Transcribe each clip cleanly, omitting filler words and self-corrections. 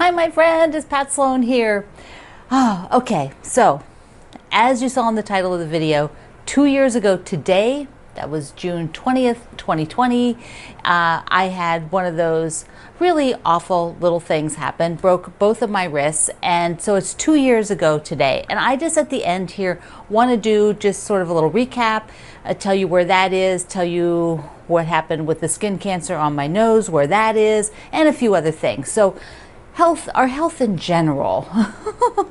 Hi, my friend, it's Pat Sloan here. Okay, so as you saw in the title of the video, 2 years ago today, that was June 20th, 2020, I had one of those really awful little things happen, broke both of my wrists, and so it's 2 years ago today. And I just at the end here want to do just sort of a little recap, tell you where that is, tell you what happened with the skin cancer on my nose, where that is, and a few other things. So our health in general,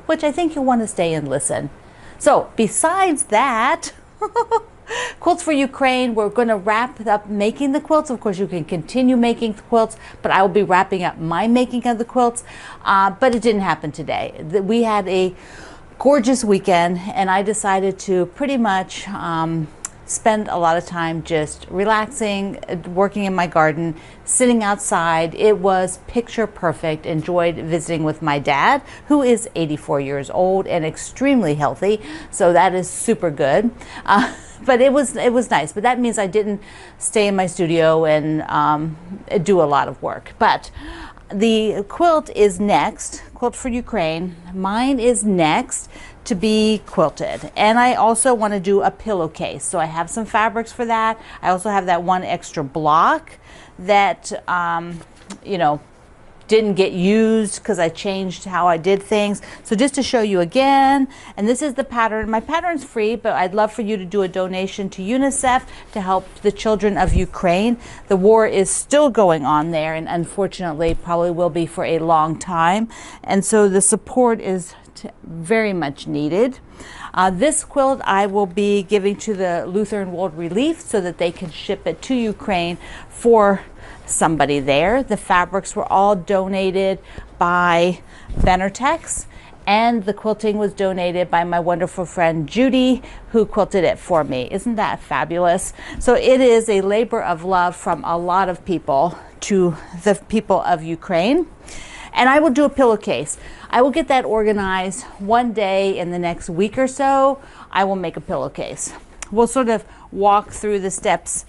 which I think you'll want to stay and listen. So besides that, Quilts for Ukraine, we're going to wrap up making the quilts. Of course, you can continue making the quilts, but I will be wrapping up my making of the quilts. But it didn't happen today. We had a gorgeous weekend, and I decided to pretty much spend a lot of time just relaxing, working in my garden, sitting outside. It was picture perfect. Enjoyed visiting with my dad, who is 84 years old and extremely healthy, so that is super good. But it was nice. But that means I didn't stay in my studio and do a lot of work. But the quilt is next, Quilt for Ukraine. Mine is next to be quilted, and I also want to do a pillowcase, so I have some fabrics for that. I also have that one extra block that you know, didn't get used because I changed how I did things. So just to show you again, and this is the pattern. My pattern's free, but I'd love for you to do a donation to UNICEF to help the children of Ukraine. The war is still going on there, and unfortunately probably will be for a long time, and so the support is very much needed. This quilt I will be giving to the Lutheran World Relief so that they can ship it to Ukraine for somebody there. The fabrics were all donated by Venertex, and the quilting was donated by my wonderful friend Judy, who quilted it for me. Isn't that fabulous? So it is a labor of love from a lot of people to the people of Ukraine. And I will do a pillowcase. I will get that organized one day in the next week or so. I will make a pillowcase. We'll sort of walk through the steps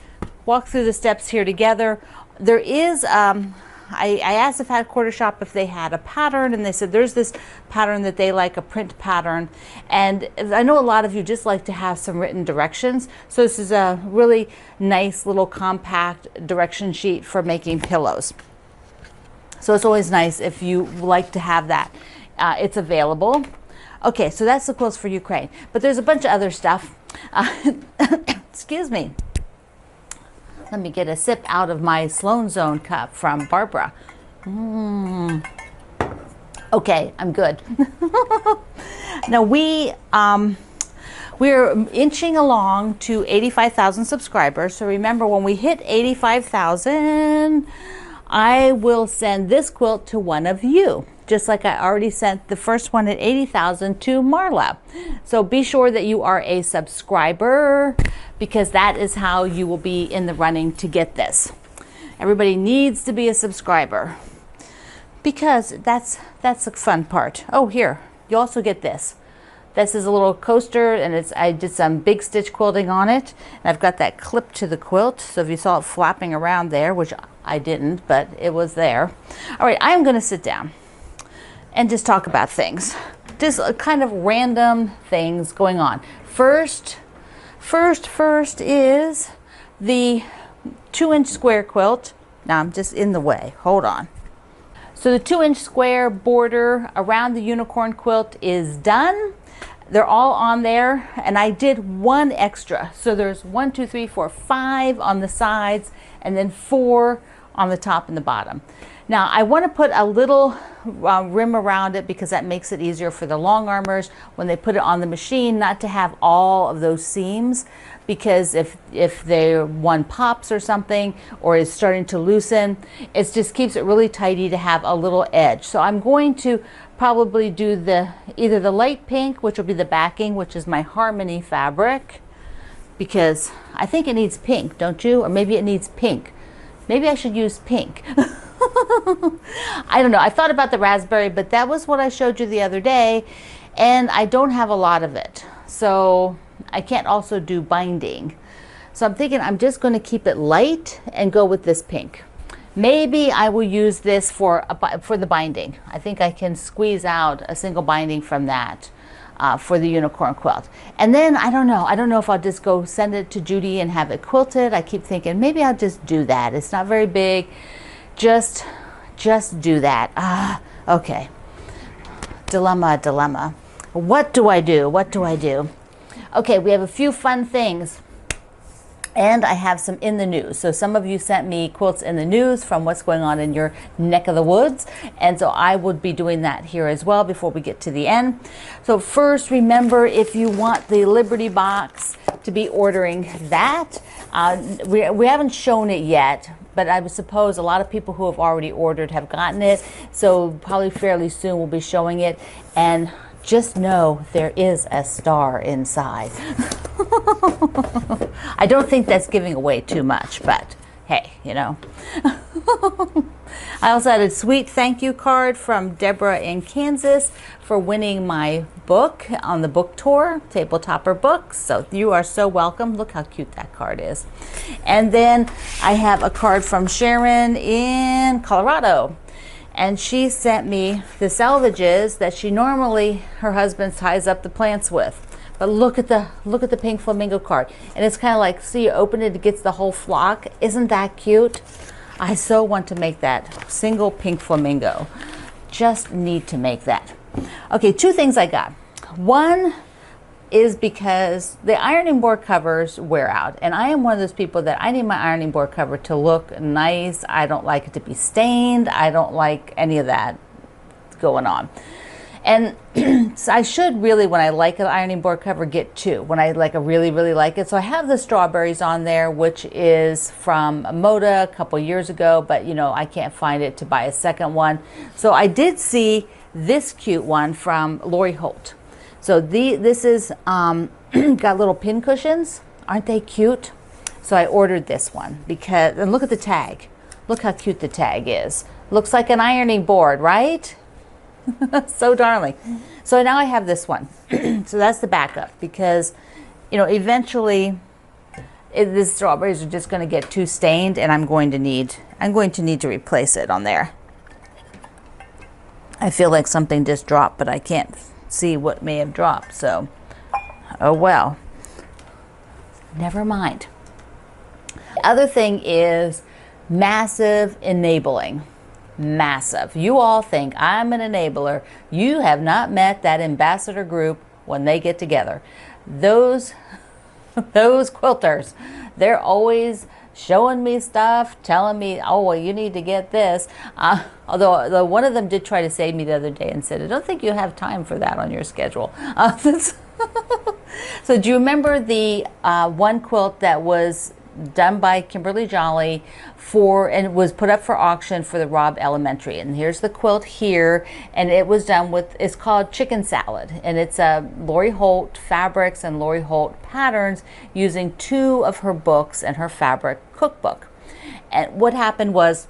here together. There is, I asked the Fat Quarter Shop if they had a pattern, and they said there's this pattern that they like, a print pattern. And I know a lot of you just like to have some written directions. So this is a really nice little compact direction sheet for making pillows. So it's always nice if you like to have that. It's available. Okay, so that's the Quilts for Ukraine. But there's a bunch of other stuff. Excuse me. Let me get a sip out of my Sloan Zone cup from Barbara. Okay, I'm good. Now we're inching along to 85,000 subscribers. So remember, when we hit 85,000, I will send this quilt to one of you, just like I already sent the first one at 80,000 to Marla. So be sure that you are a subscriber, because that is how you will be in the running to get this. Everybody needs to be a subscriber, because that's the fun part. Oh, here, you also get this. This is a little coaster, and I did some big stitch quilting on it, and I've got that clip to the quilt, so if you saw it flapping around there, which I didn't, but it was there. All right, I'm going to sit down and just talk about things, just kind of random things going on. First is the 2-inch square quilt. Now I'm just in the way, hold on. So the 2-inch square border around the unicorn quilt is done. They're all on there, and I did one extra. So there's 1, 2, 3, 4, 5 on the sides, and then 4 on the top and the bottom. Now I want to put a little rim around it, because that makes it easier for the long armers when they put it on the machine not to have all of those seams, because if one pops or something, or is starting to loosen, it just keeps it really tidy to have a little edge. So I'm going to probably do either the light pink, which will be the backing, which is my Harmony fabric, because I think it needs pink, don't you? Or maybe it needs pink. Maybe I should use pink. I don't know. I thought about the raspberry, but that was what I showed you the other day, and I don't have a lot of it, so I can't also do binding. So I'm thinking I'm just going to keep it light and go with this pink. Maybe I will use this for the binding. I think I can squeeze out a single binding from that for the unicorn quilt. And then I don't know if I'll just go send it to Judy and have it quilted. I keep thinking maybe I'll just do that. It's not very big. Just do that. Okay. Dilemma. What do I do? Okay, we have a few fun things. And I have some in the news. So some of you sent me quilts in the news from what's going on in your neck of the woods. And so I would be doing that here as well before we get to the end. So first, remember, if you want the Liberty box, to be ordering that. We haven't shown it yet, but I would suppose a lot of people who have already ordered have gotten it. So probably fairly soon we'll be showing it. And just know there is a star inside. I don't think that's giving away too much, but hey, you know. I also had a sweet thank you card from Deborah in Kansas for winning my book on the book tour, Tabletopper Books. So you are so welcome. Look how cute that card is. And then I have a card from Sharon in Colorado. And she sent me the salvages that she normally, her husband ties up the plants with. But look at the pink flamingo card. And it's kind of like, see, you open it, it gets the whole flock. Isn't that cute? I so want to make that single pink flamingo. Just need to make that. Okay, two things I got. One is because the ironing board covers wear out. And I am one of those people that I need my ironing board cover to look nice. I don't like it to be stained. I don't like any of that going on. And so I should really, when I like an ironing board cover, get two. When I really like it. So I have the strawberries on there, which is from Moda a couple years ago, but you know, I can't find it to buy a second one. So I did see this cute one from Lori Holt. So this is got little pin cushions. Aren't they cute? So I ordered this one because, and look at the tag. Look how cute the tag is. Looks like an ironing board, right? So darling. So now I have this one. So that's the backup because, you know, eventually the strawberries are just going to get too stained, and I'm going to need to replace it on there. I feel like something just dropped, but I can't see what may have dropped. So, oh well. Never mind. The other thing is massive enabling. Massive. You all think I'm an enabler. You have not met that ambassador group when they get together. Those quilters, they're always showing me stuff, telling me, oh, well, you need to get this. Although one of them did try to save me the other day and said, I don't think you have time for that on your schedule. So do you remember the one quilt that was done by Kimberly Jolly and it was put up for auction for the Robb Elementary? And here's the quilt here, and it was done with, it's called Chicken Salad, and it's Lori Holt fabrics and Lori Holt patterns using two of her books and her fabric cookbook. And what happened was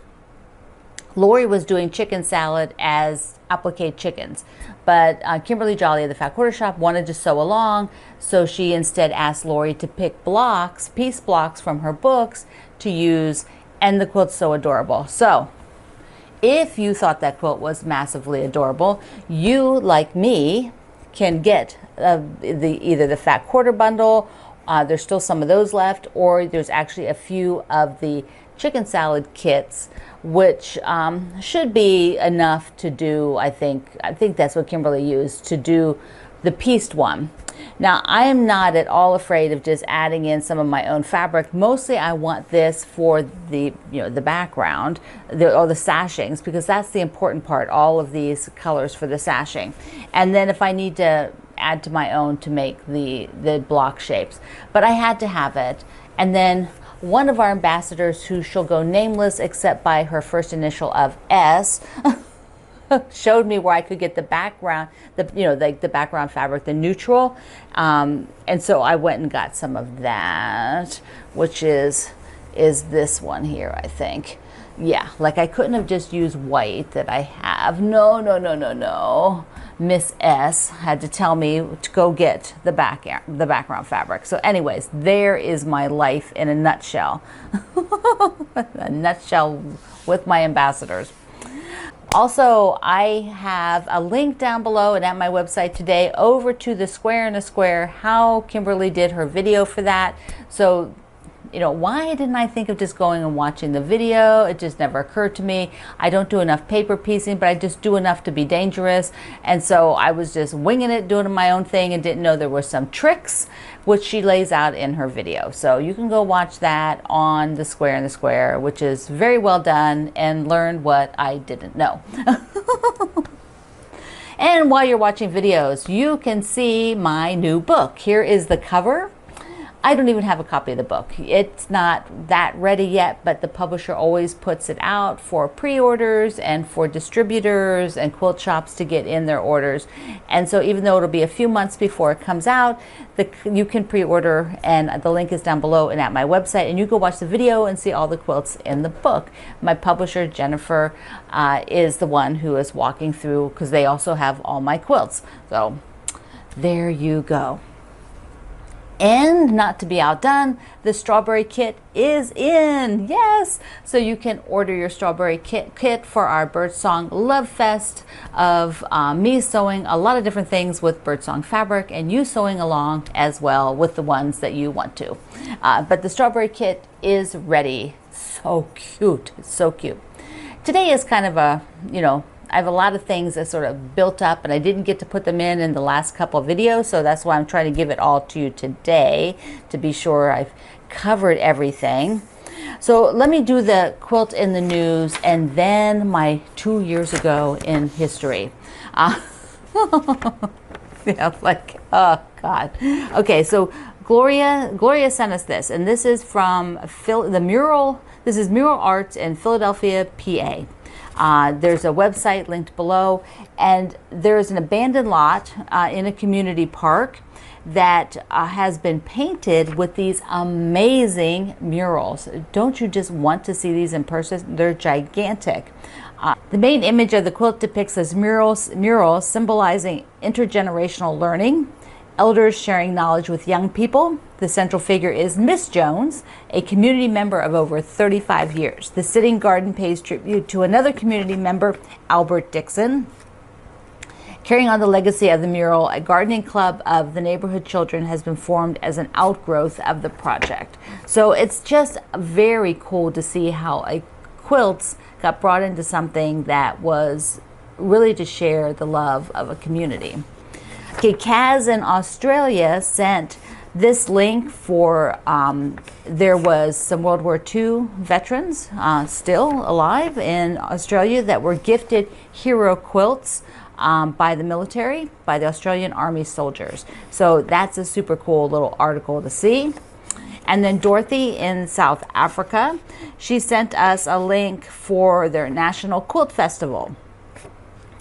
Lori was doing chicken salad as applique chickens, but Kimberly Jolly at the Fat Quarter Shop wanted to sew along, so she instead asked Lori to pick blocks, piece blocks from her books to use, and the quilt's so adorable. So if you thought that quilt was massively adorable, you, like me, can get either the Fat Quarter bundle, there's still some of those left, or there's actually a few of the chicken salad kits, which should be enough to do, I think that's what Kimberly used to do the pieced one. Now, I am not at all afraid of just adding in some of my own fabric. Mostly I want this for the, you know, the background, or the sashings, because that's the important part, all of these colors for the sashing. And then if I need to add to my own to make the block shapes. But I had to have it. And then one of our ambassadors, who shall go nameless except by her first initial of S, showed me where I could get the background, the background fabric, the neutral, and so I went and got some of that, which is this one here, I think. Yeah, like I couldn't have just used white that I have. No. Miss S had to tell me to go get the background fabric. So anyways, there is my life in a nutshell. A nutshell with my ambassadors. Also, I have a link down below and at my website today over to the Square in a Square, how Kimberly did her video for that. So, you know, why didn't I think of just going and watching the video? It just never occurred to me. I don't do enough paper piecing, but I just do enough to be dangerous. And so I was just winging it, doing my own thing, and didn't know there were some tricks, which she lays out in her video. So you can go watch that on the Square in the Square, which is very well done, and learn what I didn't know. And while you're watching videos, you can see my new book. Here is the cover. I don't even have a copy of the book. It's not that ready yet, but the publisher always puts it out for pre-orders and for distributors and quilt shops to get in their orders. And so even though it'll be a few months before it comes out, you can pre-order, and the link is down below and at my website, and you go watch the video and see all the quilts in the book. My publisher, Jennifer, is the one who is walking through, because they also have all my quilts. So there you go. And not to be outdone, the strawberry kit is in. Yes! So you can order your strawberry kit for our Birdsong Love Fest of me sewing a lot of different things with Birdsong fabric, and you sewing along as well with the ones that you want to. But the strawberry kit is ready. So cute. It's so cute. Today is kind of a, you know, I have a lot of things that sort of built up, and I didn't get to put them in the last couple of videos, so that's why I'm trying to give it all to you today to be sure I've covered everything. So let me do the quilt in the news and then my 2 years ago in history. Yeah, like, oh God. Okay, so Gloria sent us this, and this is from the mural. This is Mural Arts in Philadelphia, PA. There's a website linked below, and there's an abandoned lot in a community park that has been painted with these amazing murals. Don't you just want to see these in person? They're gigantic. The main image of the quilt depicts this mural symbolizing intergenerational learning, elders sharing knowledge with young people. The central figure is Miss Jones, a community member of over 35 years. The sitting garden pays tribute to another community member, Albert Dixon. Carrying on the legacy of the mural, a gardening club of the neighborhood children has been formed as an outgrowth of the project. So it's just very cool to see how quilts got brought into something that was really to share the love of a community. Okay, Kazz in Australia sent this link for, there was some World War II veterans still alive in Australia that were gifted hero quilts by the military, by the Australian Army soldiers. So that's a super cool little article to see. And then Dorothy in South Africa, she sent us a link for their National Quilt Festival.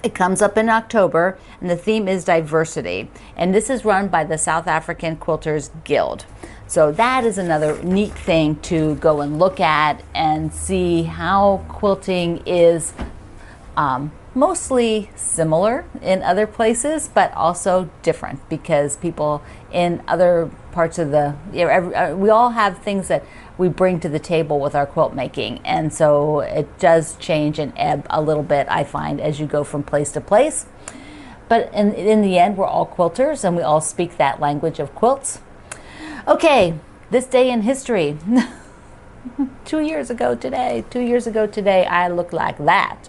It comes up in October, and the theme is diversity. And this is run by the South African Quilters Guild. So that is another neat thing to go and look at and see how quilting is mostly similar in other places, but also different, because people in other parts of the, we all have things that we bring to the table with our quilt making, and so it does change and ebb a little bit, I find, as you go from place to place. But in the end, we're all quilters, and we all speak that language of quilts. Okay, this day in history. 2 years ago today, I looked like that,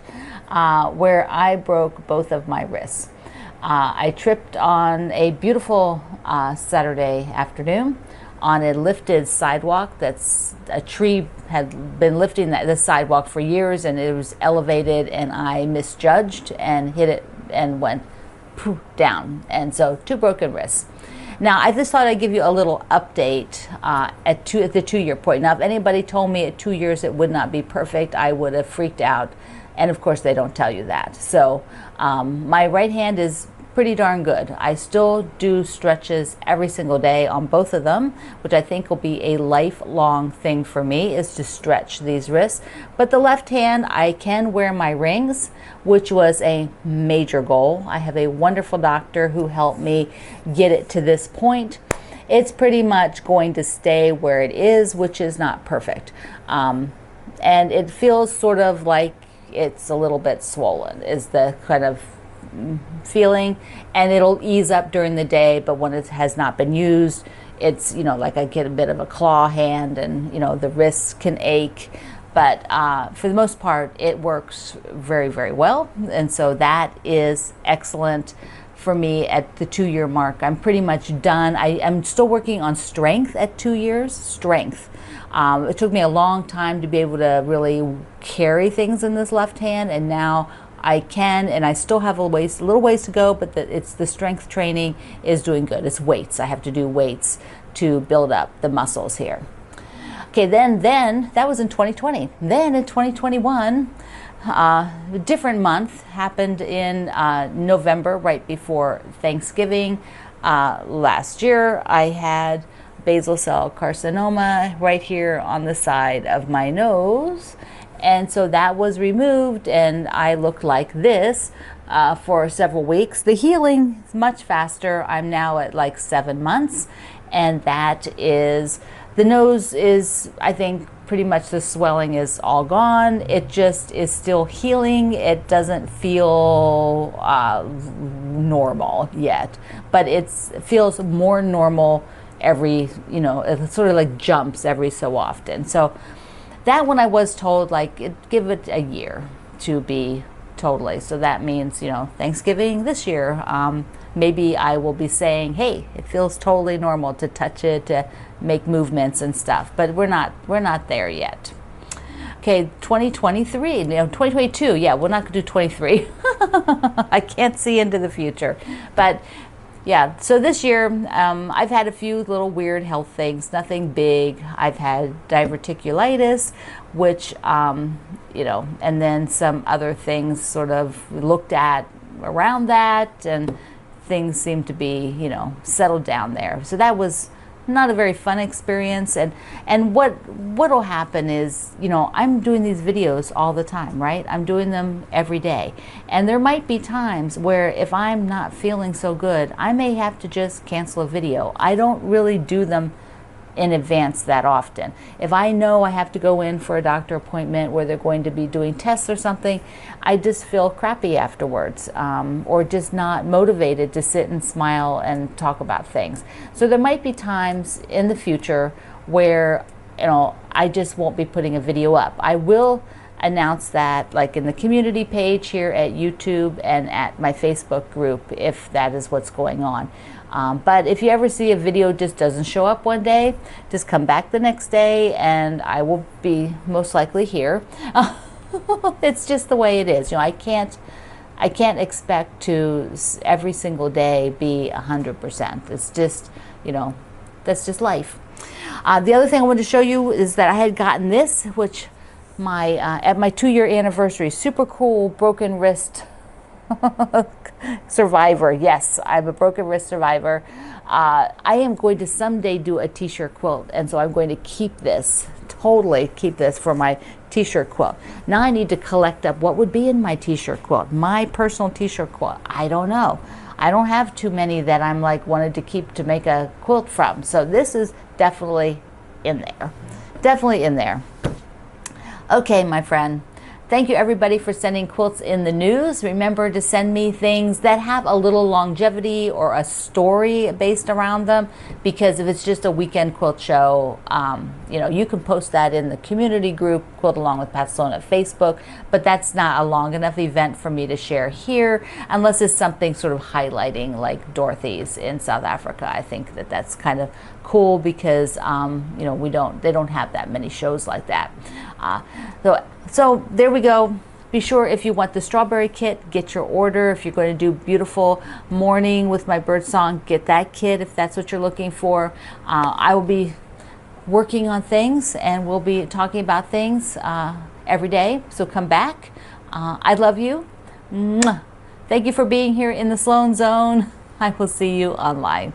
where I broke both of my wrists. I tripped on a beautiful Saturday afternoon on a lifted sidewalk. That's a tree had been lifting the sidewalk for years, and it was elevated, and I misjudged and hit it and went poof, down. And so 2 broken wrists. Now, I just thought I'd give you a little update at the 2-year point. Now, if anybody told me at 2 years it would not be perfect, I would have freaked out. And of course, they don't tell you that. So my right hand is pretty darn good. I still do stretches every single day on both of them, which I think will be a lifelong thing for me, is to stretch these wrists. But the left hand, I can wear my rings, which was a major goal. I have a wonderful doctor who helped me get it to this point. It's pretty much going to stay where it is, which is not perfect. And it feels sort of like it's a little bit swollen, is the kind of feeling, and it'll ease up during the day, but when it has not been used, it's, you know, like I get a bit of a claw hand, and, you know, the wrists can ache, but for the most part it works very, very well. And so that is excellent for me at the 2-year mark. I'm pretty much done. I'm still working on strength at 2 years. Strength. It took me a long time to be able to really carry things in this left hand, and now I can, and I still have a little ways to go, but it's the strength training is doing good. It's weights. I have to do weights to build up the muscles here. Okay, then that was in 2020. Then in 2021, a different month happened in November, right before Thanksgiving. Last year, I had basal cell carcinoma right here on the side of my nose. And so that was removed, and I looked like this for several weeks. The healing is much faster. I'm now at like 7 months, and that is, the nose is, I think, pretty much the swelling is all gone. It just is still healing. It doesn't feel normal yet, but it feels more normal every, you know, it sort of like jumps every so often. So that one I was told, like, give it a year to be totally. So that means, you know, Thanksgiving this year, maybe I will be saying, hey, it feels totally normal to touch it, to make movements and stuff. But we're not there yet. Okay, 2023, you know, 2022. Yeah, we're not gonna do 23. I can't see into the future, but. Yeah, so this year I've had a few little weird health things, nothing big. I've had diverticulitis, which, you know, and then some other things sort of looked at around that, and things seem to be, you know, settled down there. So that was not a very fun experience. And what'll happen is, you know, I'm doing these videos all the time, right? I'm doing them every day. And there might be times where if I'm not feeling so good, I may have to just cancel a video. I don't really do them in advance that often. If I know I have to go in for a doctor appointment where they're going to be doing tests or something, I just feel crappy afterwards, or just not motivated to sit and smile and talk about things. So there might be times in the future where, you know, I just won't be putting a video up. I will announce that, like in the community page here at YouTube and at my Facebook group, if that is what's going on. But if you ever see a video just doesn't show up one day, just come back the next day and I will be most likely here. It's just the way it is. You know, I can't expect to every single day be 100%. It's just, you know, that's just life. The other thing I wanted to show you is that I had gotten this, which at my 2-year anniversary, super cool broken wrist survivor. Yes, I'm a broken wrist survivor. I am going to someday do a t-shirt quilt, and so I'm going to keep this, totally keep this for my t-shirt quilt. Now I need to collect up what would be in my t-shirt quilt, my personal t-shirt quilt. I don't know. I don't have too many that I'm like wanted to keep to make a quilt from. So this is definitely in there. Definitely in there. Okay, my friend. Thank you everybody for sending quilts in the news. Remember to send me things that have a little longevity or a story based around them, because if it's just a weekend quilt show, you know, you can post that in the community group, Quilt Along with Pat Sloan at Facebook, but that's not a long enough event for me to share here unless it's something sort of highlighting like Dorothy's in South Africa. I think that that's kind of cool because, you know, they don't have that many shows like that. So there we go. Be sure if you want the strawberry kit, get your order. If you're going to do beautiful morning with my birdsong, get that kit if that's what you're looking for. I will be working on things and we'll be talking about things every day. So come back. I love you. Mwah. Thank you for being here in the Sloan Zone. I will see you online.